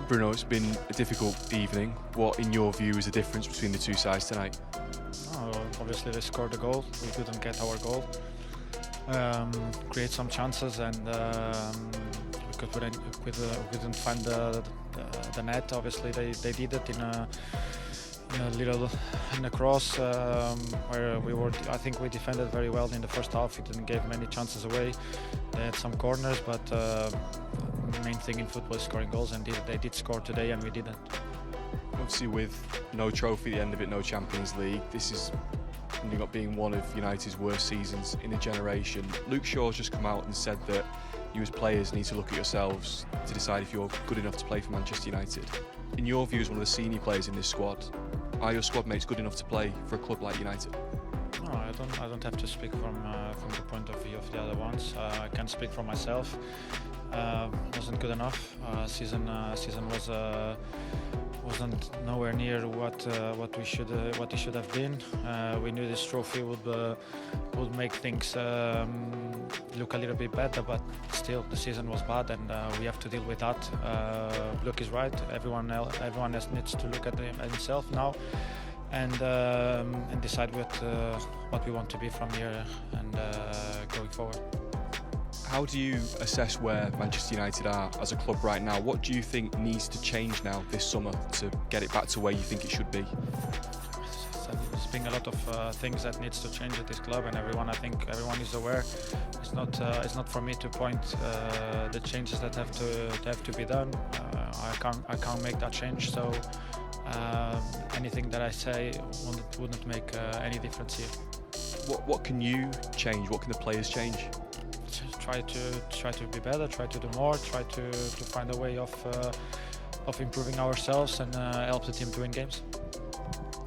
Bruno, it's been a difficult evening. What, in your view, is the difference between the two sides tonight? Obviously, they scored a goal. We couldn't get our goal. Create some chances, and we couldn't find the net. Obviously, they did it in a cross where we were. I think we defended very well in the first half. We didn't give many chances away. They had some corners, but the main thing in football is scoring goals, and they did score today, and we didn't. Obviously, with no trophy at the end of it, no Champions League, this is ending up being one of United's worst seasons in a generation. Luke Shaw's just come out and said that you as players need to look at yourselves to decide if you're good enough to play for Manchester United. In your view, as one of the senior players in this squad, are your squad mates good enough to play for a club like United? No, I don't have to speak from the point of view of the other ones. I can speak for myself. Wasn't good enough. Season wasn't nowhere near what we should have been. We knew this trophy would make things look a little bit better, but still the season was bad, and we have to deal with that. Luke is right. Everyone else needs to look at himself now, and decide what we want to be from here and going forward. How do you assess where Manchester United are as a club right now? What do you think needs to change now this summer to get it back to where you think it should be? There's been a lot of things that needs to change at this club, and I think everyone is aware. It's not for me to point the changes that have to be done. I can't make that change. So anything that I say wouldn't make any difference here. What can you change? What can the players change? Try to be better, try to do more, try to find a way of improving ourselves and help the team to win games.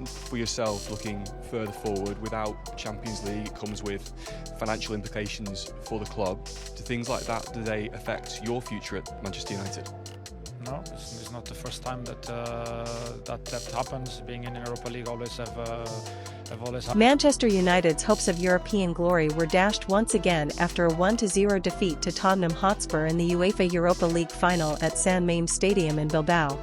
For yourself, looking further forward, without Champions League, it comes with financial implications for the club. Do things like that, do they affect your future at Manchester United? No, it's not the first time that happens. Being in Europa League always have happened. Manchester United's hopes of European glory were dashed once again after a 1-0 defeat to Tottenham Hotspur in the UEFA Europa League Final at San Mamés Stadium in Bilbao.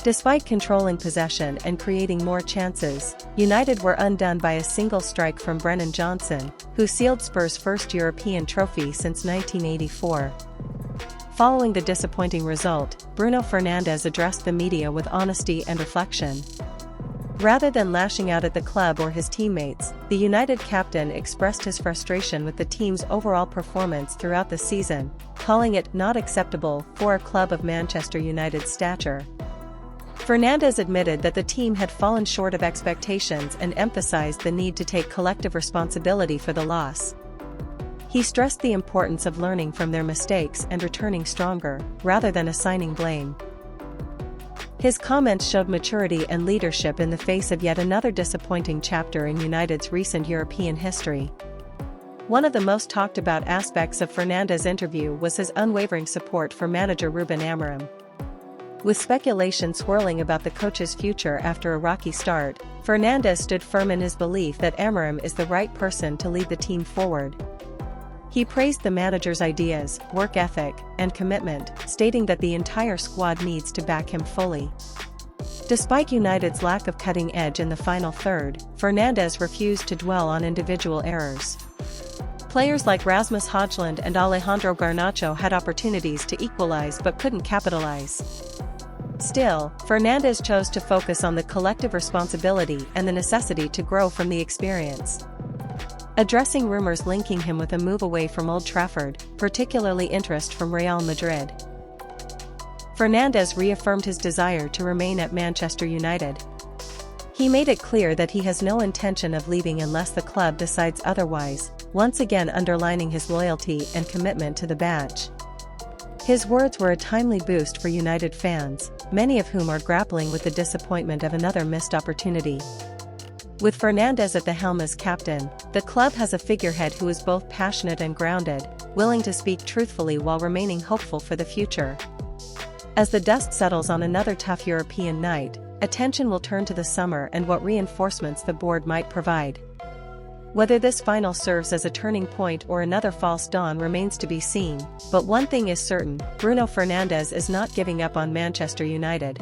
Despite controlling possession and creating more chances, United were undone by a single strike from Brennan Johnson, who sealed Spurs' first European trophy since 1984. Following the disappointing result, Bruno Fernandes addressed the media with honesty and reflection. Rather than lashing out at the club or his teammates, the United captain expressed his frustration with the team's overall performance throughout the season, calling it not acceptable for a club of Manchester United's stature. Fernandes admitted that the team had fallen short of expectations and emphasized the need to take collective responsibility for the loss. He stressed the importance of learning from their mistakes and returning stronger, rather than assigning blame. His comments showed maturity and leadership in the face of yet another disappointing chapter in United's recent European history. One of the most talked about aspects of Fernandes' interview was his unwavering support for manager Ruben Amorim. With speculation swirling about the coach's future after a rocky start, Fernandes stood firm in his belief that Amorim is the right person to lead the team forward. He praised the manager's ideas, work ethic, and commitment, stating that the entire squad needs to back him fully. Despite United's lack of cutting edge in the final third, Fernandes refused to dwell on individual errors. Players like Rasmus Højlund and Alejandro Garnacho had opportunities to equalize but couldn't capitalize. Still, Fernandes chose to focus on the collective responsibility and the necessity to grow from the experience. Addressing rumors linking him with a move away from Old Trafford, particularly interest from Real Madrid, Fernandes reaffirmed his desire to remain at Manchester United. He made it clear that he has no intention of leaving unless the club decides otherwise, once again underlining his loyalty and commitment to the badge. His words were a timely boost for United fans, many of whom are grappling with the disappointment of another missed opportunity. With Fernandes at the helm as captain, the club has a figurehead who is both passionate and grounded, willing to speak truthfully while remaining hopeful for the future. As the dust settles on another tough European night, attention will turn to the summer and what reinforcements the board might provide. Whether this final serves as a turning point or another false dawn remains to be seen, but one thing is certain, Bruno Fernandes is not giving up on Manchester United.